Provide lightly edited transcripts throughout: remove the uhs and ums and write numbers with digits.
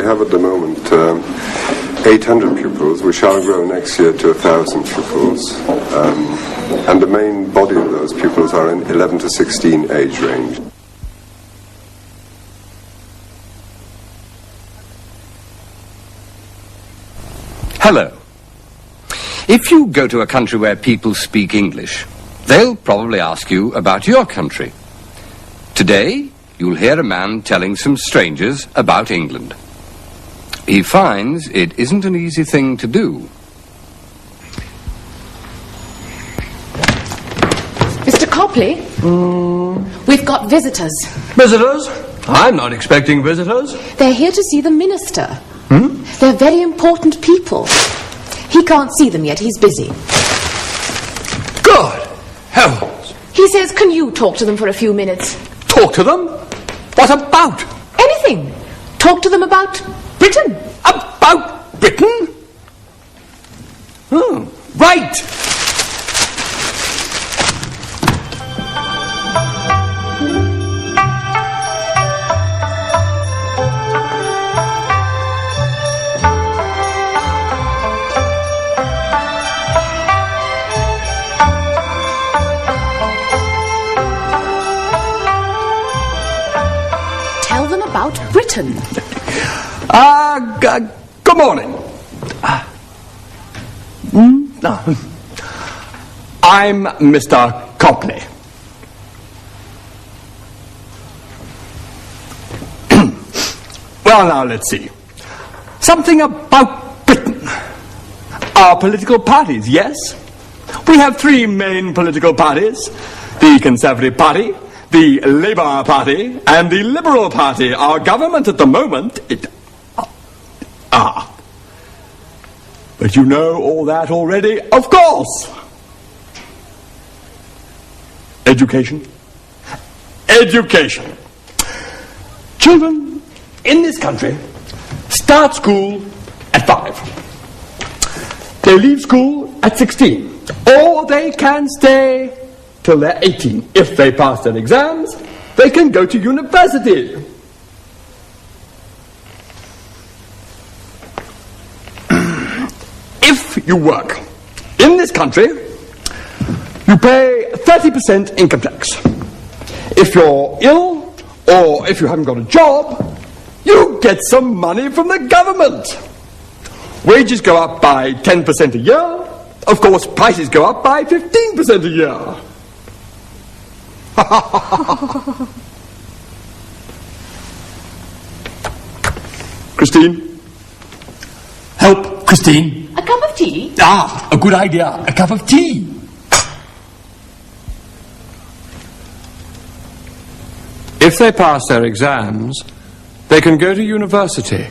have at the moment 800 pupils. We shall grow next year to 1,000 pupils. And the main body of those pupils are in 11 to 16 age range. Hello. If you go to a country where people speak English, they'll probably ask you about your country. Today, you'll hear a man telling some strangers about England. He finds it isn't an easy thing to do. Mr. Copley? We've got visitors. Visitors? I'm not expecting visitors. They're here to see the minister. They're very important people. He can't see them yet, he's busy. Good heavens. He says, can you talk to them for a few minutes? Talk to them? What about? Anything. Talk to them about Britain. About Britain? Right. About Britain. Good morning. I'm Mr. Copley. Well, now, let's see. Something about Britain. Our political parties, yes? We have three main political parties. The Conservative Party, the Labour Party, and the Liberal Party. Our government at the moment, But you know all that already, of course. Education. Education. Children in this country start school at 5. They leave school at 16. Or they can stay till they're 18. If they pass their exams, they can go to university. If you work in this country, you pay 30% income tax. If you're ill, or if you haven't got a job, you get some money from the government. Wages go up by 10% a year. Of course, prices go up by 15% a year. Christine? Help, Christine. A cup of tea? A good idea. A cup of tea. If they pass their exams, they can go to university.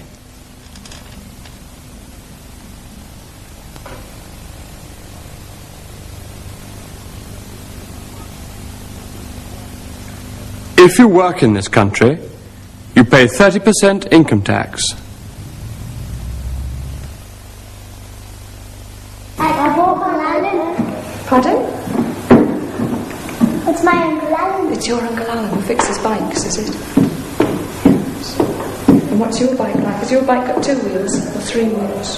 If you work in this country, you pay 30% income tax. Pardon? It's my Uncle Alan. It's your Uncle Alan who fixes bikes, is it? Yes. And what's your bike like? Has your bike got 2 wheels or 3 wheels?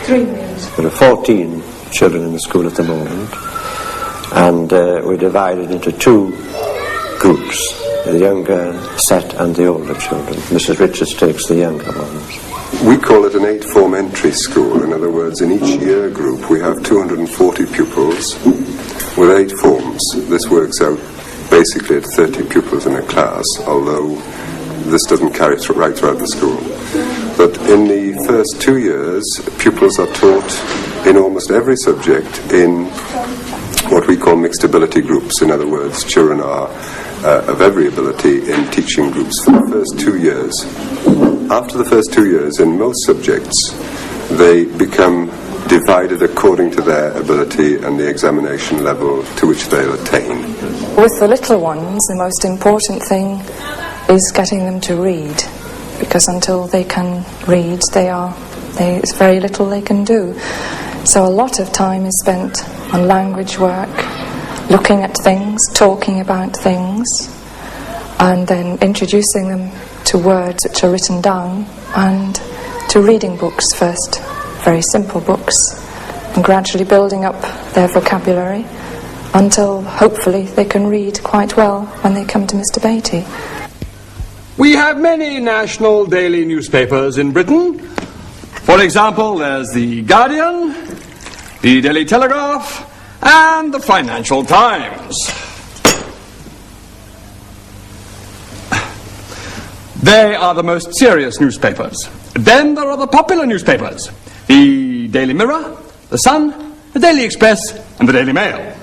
3 wheels. There are 14 children in the school at the moment, and we're divided into 2 groups. The younger set and the older children. Mrs. Richards takes the younger ones. We call it an 8-form entry school. In other words, in each year group we have 240 pupils with 8 forms. This works out basically at 30 pupils in a class, although this doesn't carry right throughout the school. But in the first 2 years, pupils are taught in almost every subject in what we call mixed ability groups. In other words, children are of every ability in teaching groups for the first 2 years. After the first 2 years, in most subjects, they become divided according to their ability and the examination level to which they'll attain. With the little ones, the most important thing is getting them to read, because until they can read, there's very little they can do. So a lot of time is spent on language work, looking at things, talking about things, and then introducing them to words which are written down and to reading books first, very simple books, and gradually building up their vocabulary until hopefully they can read quite well when they come to Mr. Beatty. We have many national daily newspapers in Britain. For example, there's the Guardian, the Daily Telegraph, and the Financial Times. They are the most serious newspapers. Then there are the popular newspapers, the Daily Mirror, the Sun, the Daily Express, and the Daily Mail.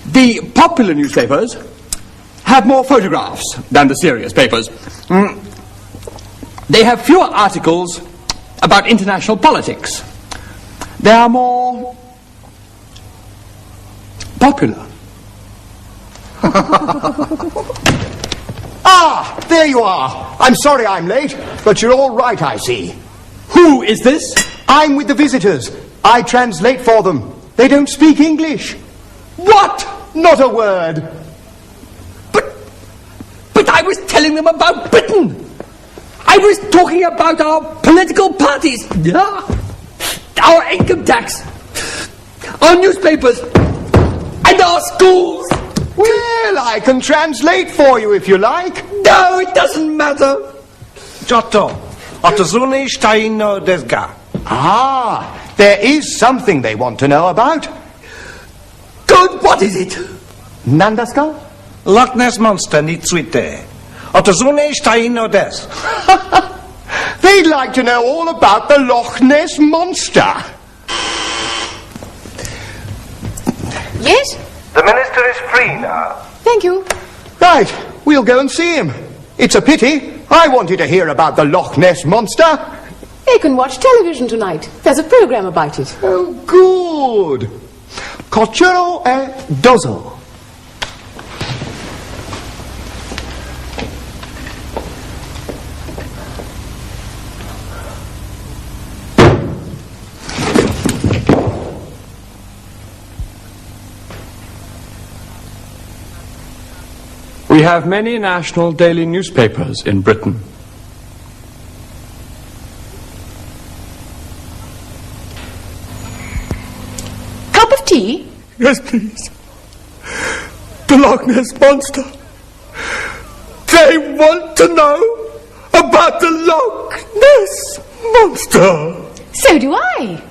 The popular newspapers have more photographs than the serious papers. They have fewer articles about international politics. They are more popular. Ah, there you are. I'm sorry I'm late, but you're all right, I see. Who is this? I'm with the visitors. I translate for them. They don't speak English. What? Not a word. But I was telling them about Britain. I was talking about our political parties, our income tax, our newspapers, and our schools. Well, I can translate for you if you like. No, it doesn't matter. Giotto, otozune shtai no desu ga? Ah, there is something they want to know about. Good, what is it? Nandaska? Loch Ness Monster ni tsuite. Otozune shtai no desu? They'd like to know all about the Loch Ness Monster. Yes? The minister is free now. Thank you. Right, we'll go and see him. It's a pity. I wanted to hear about the Loch Ness Monster. They can watch television tonight. There's a program about it. Oh, good. Coccero e dozo. We have many national daily newspapers in Britain. Cup of tea? Yes, please. The Loch Ness Monster. They want to know about the Loch Ness Monster. So do I.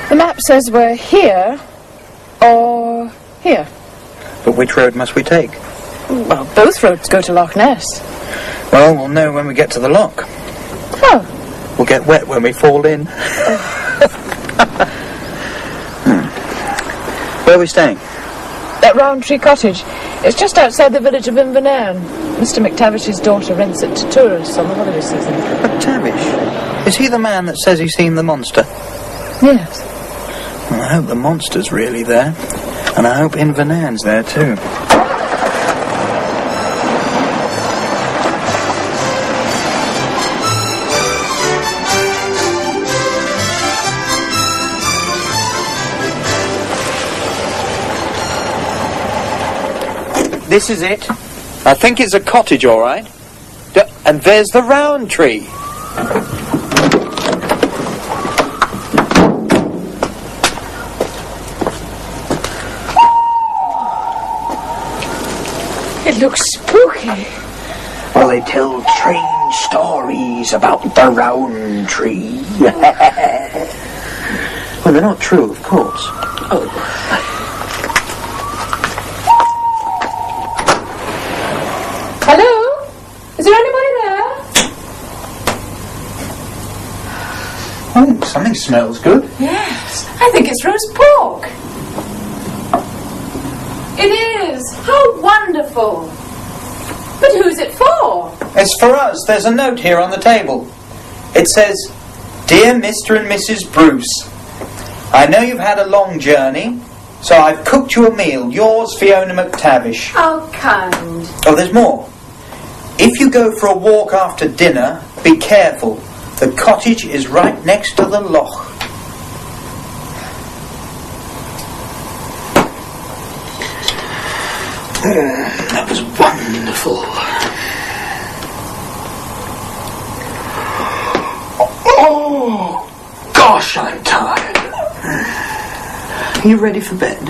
The map says we're here or here. But which road must we take? Well, both roads go to Loch Ness. Well, we'll know when we get to the loch. Oh. We'll get wet when we fall in. Where are we staying? At Roundtree Cottage. It's just outside the village of Inverness. Mr. McTavish's daughter rents it to tourists on the holiday season. McTavish? Is he the man that says he's seen the monster? Yes. Well, I hope the monster's really there. And I hope Inverness there too. This is it. I think it's a cottage, all right. And there's the Roundtree. It looks spooky. Well, they tell strange stories about the Roundtree. Well, they're not true, of course. Oh. Hello? Is there anybody there? Oh, something smells good. Yes. I think it's roast pork. It is. How wonderful. But who's it for? It's for us. There's a note here on the table. It says, "Dear Mr. and Mrs. Bruce, I know you've had a long journey, so I've cooked you a meal. Yours, Fiona McTavish. How kind. Oh, there's more. If you go for a walk after dinner, be careful. The cottage is right next to the loch. That was wonderful. Oh, gosh, I'm tired. Are you ready for bed?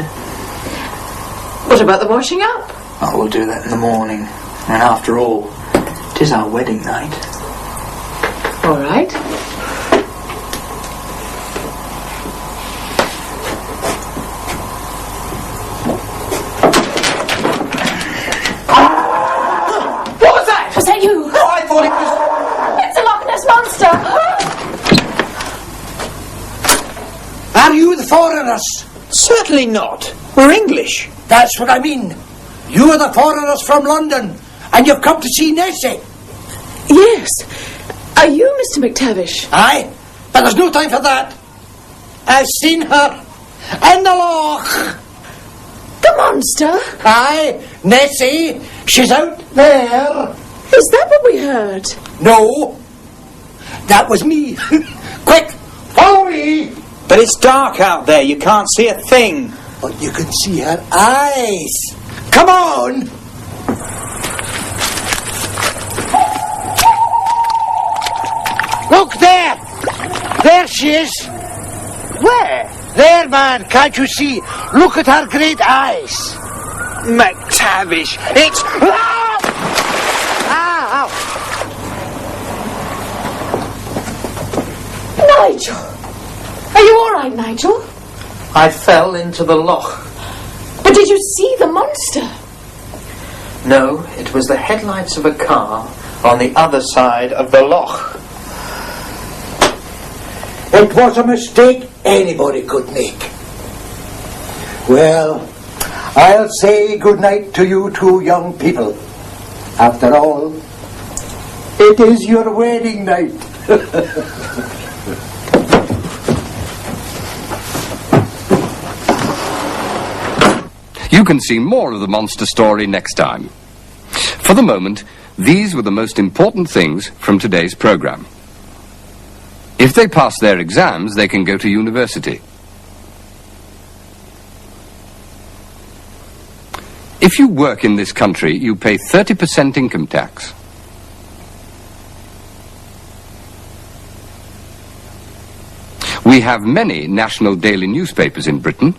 What about the washing up? Oh, we'll do that in the morning. And after all, 'tis our wedding night. All right. What was that? Was that you? Oh, I thought it was... It's a Loch Ness monster! Are you the foreigners? Certainly not. We're English. That's what I mean. You are the foreigners from London, and you've come to see Nessie. Yes. Are you Mr. McTavish? Aye, but there's no time for that. I've seen her in the loch. The monster? Aye, Nessie, she's out there. Is that what we heard? No, that was me. Quick, follow me. But it's dark out there. You can't see a thing. But you can see her eyes. Come on. Look there. There she is. Where? There, man. Can't you see? Look at her great eyes. McTavish, it's... Ah! Ah! Nigel! Are you all right, Nigel? I fell into the loch. But did you see the monster? No, it was the headlights of a car on the other side of the loch. It was a mistake anybody could make. Well, I'll say good night to you two young people. After all, it is your wedding night. You can see more of the monster story next time. For the moment, these were the most important things from today's program. If they pass their exams, they can go to university. If you work in this country, you pay 30% income tax. We have many national daily newspapers in Britain,